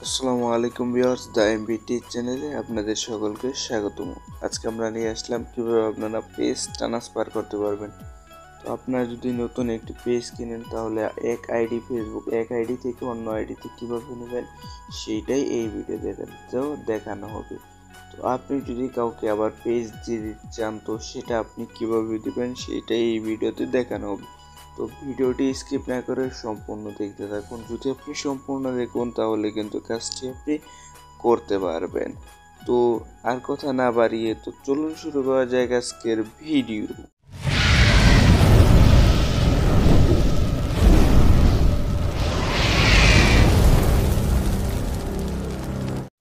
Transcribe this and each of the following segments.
আসসালামু আলাইকুম viewers, the MBT চ্যানেলে আপনাদের সকলকে স্বাগতম। আজকে আমরা নিয়ে আসলাম কিভাবে আপনারা পেজ ট্রান্সফার করতে পারবেন। তো আপনারা যদি নতুন একটি পেজ কিনেন তাহলে ফেসবুক এক আইডি থেকে অন্য আইডিতে কীভাবে নেবেন সেইটাই এই ভিডিওতে দেখানো হবে। তো আপনি যদি কাউকে আবার পেজ দিয়ে দিতে চান তো সেটা আপনি কীভাবে দেবেন সেইটাই এই ভিডিওতে দেখানো হবে। তো ভিডিওটি স্কিপ না করে সম্পূর্ণ দেখতে থাকুন। যদি আপনি সম্পূর্ণ দেখুন তাহলে কিন্তু কাজটি আপনি করতে পারবেন। তো আর কথা না বাড়িয়ে তো চলুন শুরু করা যাক আজকের ভিডিও।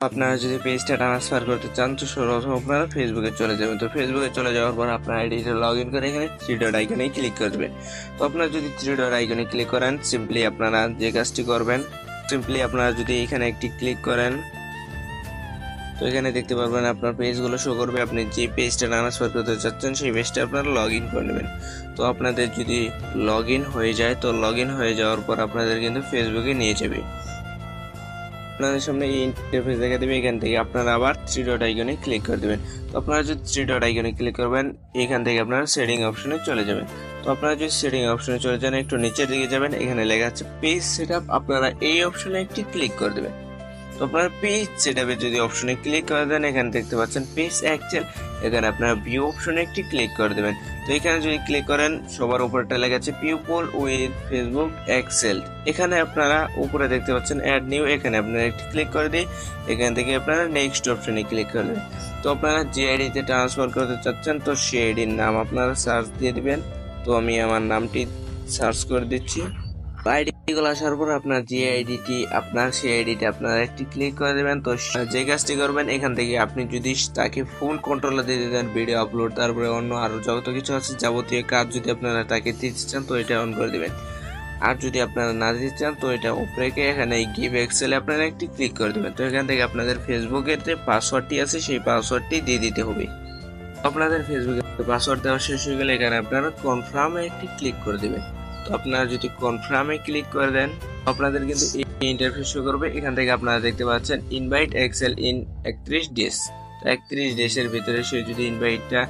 আপনারা যদি পেজটা ট্রান্সফার করতে চান তো সর্বপ্রথম আপনারা ফেসবুকে চলে যাবেন। তো ফেসবুকে চলে যাওয়ার পর আপনার আইডিটা লগ ইন করে এখানে থ্রি ডট আইকনে ক্লিক করবেন। তো আপনারা যদি থ্রি ডট আইকনে ক্লিক করেন সিম্পলি আপনারা যে কাজটি করবেন, আপনারা যদি এখানে একটি ক্লিক করেন তো এখানে দেখতে পারবেন আপনার পেজগুলো শো করবে। আপনি যে পেজটা ট্রান্সফার করতে চাচ্ছেন সেই পেজটা আপনারা লগ ইন করে নেবেন। তো আপনাদের যদি লগ ইন হয়ে যায় তো লগ ইন হয়ে যাওয়ার পর আপনাদের কিন্তু ফেসবুকে নিয়ে যাবে। আপনাদের সামনে এই ইন্টারফেস দেখা দেবে। এখান থেকে আপনারা আবার থ্রি ডট আইকনে ক্লিক করে দেবেন। তো আপনারা যদি থ্রি ডট আইকনে ক্লিক করবেন এখান থেকে আপনারা সেটিং অপশনে চলে যাবেন। তো আপনারা যদি সেটিং অপশনে চলে যান একটু নিচের দিকে যাবেন, এখানে লেখা আছে পেজ সেটআপ, আপনারা এই অপশনে একটি ক্লিক করে দেবেন। তো আপনারা পেজ সেটআপে যদি অপশনে ক্লিক করে দেন এখানে দেখতে পাচ্ছেন পেজ এক্সেল, এখানে আপনারা ভিউ অপশনে একটি ক্লিক করে দেবেন। তো এখানে যদি ক্লিক করেন সবার উপরটা লেখা আছে পিপল উইথ ফেসবুক এক্সেল। এখানে আপনারা উপরে দেখতে পাচ্ছেন অ্যাড নিউ, এখানে আপনারা একটি ক্লিক করে দিয়ে এখান থেকে আপনারা নেক্সট অপশনে ক্লিক করে দেবেন। তো আপনারা যে আইডিতে ট্রান্সফার করতে চাচ্ছেন তো সেই আইডির নাম আপনারা সার্চ দিয়ে দিবেন। তো আমি আমার নামটি সার্চ করে দিচ্ছি। আইডিগুলো আসার পর আপনার যে আইডিটি আপনার সেই আইডিতে আপনারা একটি ক্লিক করে দেবেন। তো যে কাজটি করবেন এখান থেকে আপনি যদি তাকে ফুল কন্ট্রোলে দিয়ে দেন ভিডিও আপলোড, তারপরে অন্য আরো যত কিছু আছে যাবতীয় কাজ যদি আপনারা তাকে দিতে চান তো এটা অন করে দেবেন। আর যদি আপনারা না দিতে চান তো এটা উপরে এখানে গিভ এক্সেলে আপনারা একটি ক্লিক করে দেবেন। তো এখান থেকে আপনাদের ফেসবুকের যে পাসওয়ার্ডটি আছে সেই পাসওয়ার্ডটি দিয়ে দিতে হবে। আপনাদের ফেসবুকে পাসওয়ার্ড দেওয়া শেষ হয়ে গেলে এখানে আপনারা কনফার্মে একটি ক্লিক করে দেবেন। তো আপনারা যদি কনফার্মে ক্লিক করে দেন আপনাদের কিন্তু এই ইন্টারফেস শো করবে। এখান থেকে আপনারা দেখতে পাচ্ছেন ইনভাইট এক্সেল ইন 31 ডেজ। তো 31 ডেজের ভিতরে সে যদি ইনভাইটটা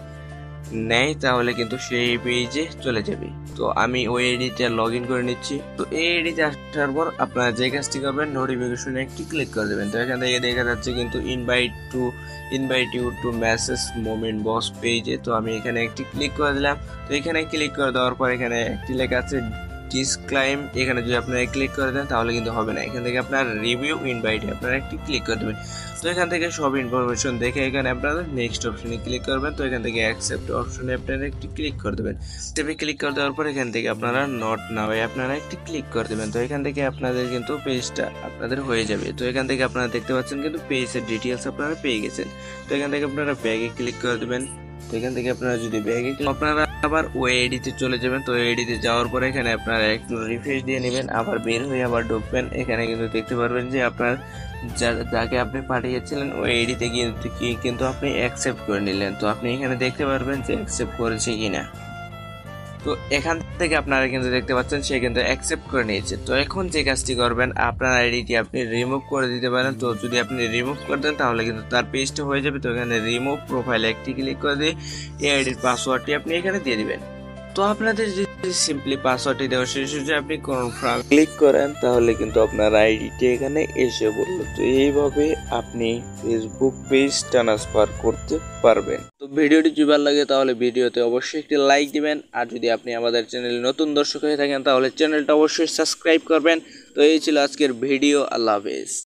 নেয় তাহলে কিন্তু সেই পেজে চলে যাবে। তো আমি ওই আইডিটা লগ ইন করে নিচ্ছি। তো এই আইডিতে আসার পর আপনারা যে কাজটি করবেন নোটিফিকেশনে একটি ক্লিক করে দেবেন। তো এখান থেকে দেখা যাচ্ছে কিন্তু invite you to message moment boss পেজে। তো আমি এখানে একটি ক্লিক করে দিলাম। তো এখানে ক্লিক করে দেওয়ার পর এখানে একটি লেখা আছে ডিসক্লাইম, এখানে যদি আপনারা ক্লিক করে দেন তাহলে কিন্তু হবে না। এখান থেকে আপনার রিভিউ ইনভাইটে আপনারা একটি ক্লিক করে দেবেন। তো এখান থেকে সব ইনফরমেশন দেখে এখানে আপনারা নেক্সট অপশনে ক্লিক করবেন। তো এখান থেকে অ্যাকসেপ্ট অপশনে আপনারা একটি ক্লিক করে দেবেন। স্টেপে ক্লিক করে দেওয়ার পর এখান থেকে আপনারা নট নাও আপনারা একটি ক্লিক করে দেবেন। তো এখান থেকে আপনাদের কিন্তু পেজটা আপনাদের হয়ে যাবে। তো এখান থেকে আপনারা দেখতে পাচ্ছেন কিন্তু পেজের ডিটেলস আপনারা পেয়ে গেছেন। তো এখান থেকে আপনারা ব্যাগে ক্লিক করে দেবেন। তো এখান থেকে আপনারা যদি ব্যাগে আপনারা আবার ওই আইডিতে চলে যাবেন। তো আইডিতে যাওয়ার পরে এখানে আপনারা একটু রিফ্রেশ দিয়ে নেবেন, আবার বের হয়ে আবার ঢুকবেন। এখানে কিন্তু দেখতে পারবেন যে আপনার যাকে আপনি পাঠিয়েছিলেন ওই আইডিতে কিন্তু আপনি অ্যাকসেপ্ট করে নিলেন। তো আপনি এখানে দেখতে পারবেন যে অ্যাকসেপ্ট করেছে কিনা। তো এখান থেকে আপনারা কিন্তু দেখতে পাচ্ছেন সে কিন্তু অ্যাকসেপ্ট করে নিয়েছে। তো এখন যে কাজটি করবেন আপনার আইডিটি আপনি রিমুভ করে দিতে পারেন। তো যদি আপনি রিমুভ করে দেন তাহলে কিন্তু তার পেজটা হয়ে যাবে। তো এখানে রিমুভ প্রোফাইলে একটি ক্লিক করে দিয়ে এই আইডির পাসওয়ার্ডটি আপনি এখানে দিয়ে দিবেন। তো আপনাদের যদি সিম্পলি পাসওয়ার্ডটি দেওয়া শেষ হয়ে আপনি কনফার্ম ক্লিক করেন তাহলে কিন্তু আপনার আইডিটি এখানে এসে বললো। তো এইভাবে আপনি ফেসবুক পেজ ট্রান্সফার করতে পারবেন। তো ভিডিওটি যদি ভালো লাগে তাহলে ভিডিওতে অবশ্যই একটি লাইক দিবেন। আর যদি আপনি আমাদের চ্যানেলে নতুন দর্শক হয়ে থাকেন তাহলে চ্যানেলটা অবশ্যই সাবস্ক্রাইব করবেন। তো এই ছিল আজকের ভিডিও। আল্লাহ হাফেজ।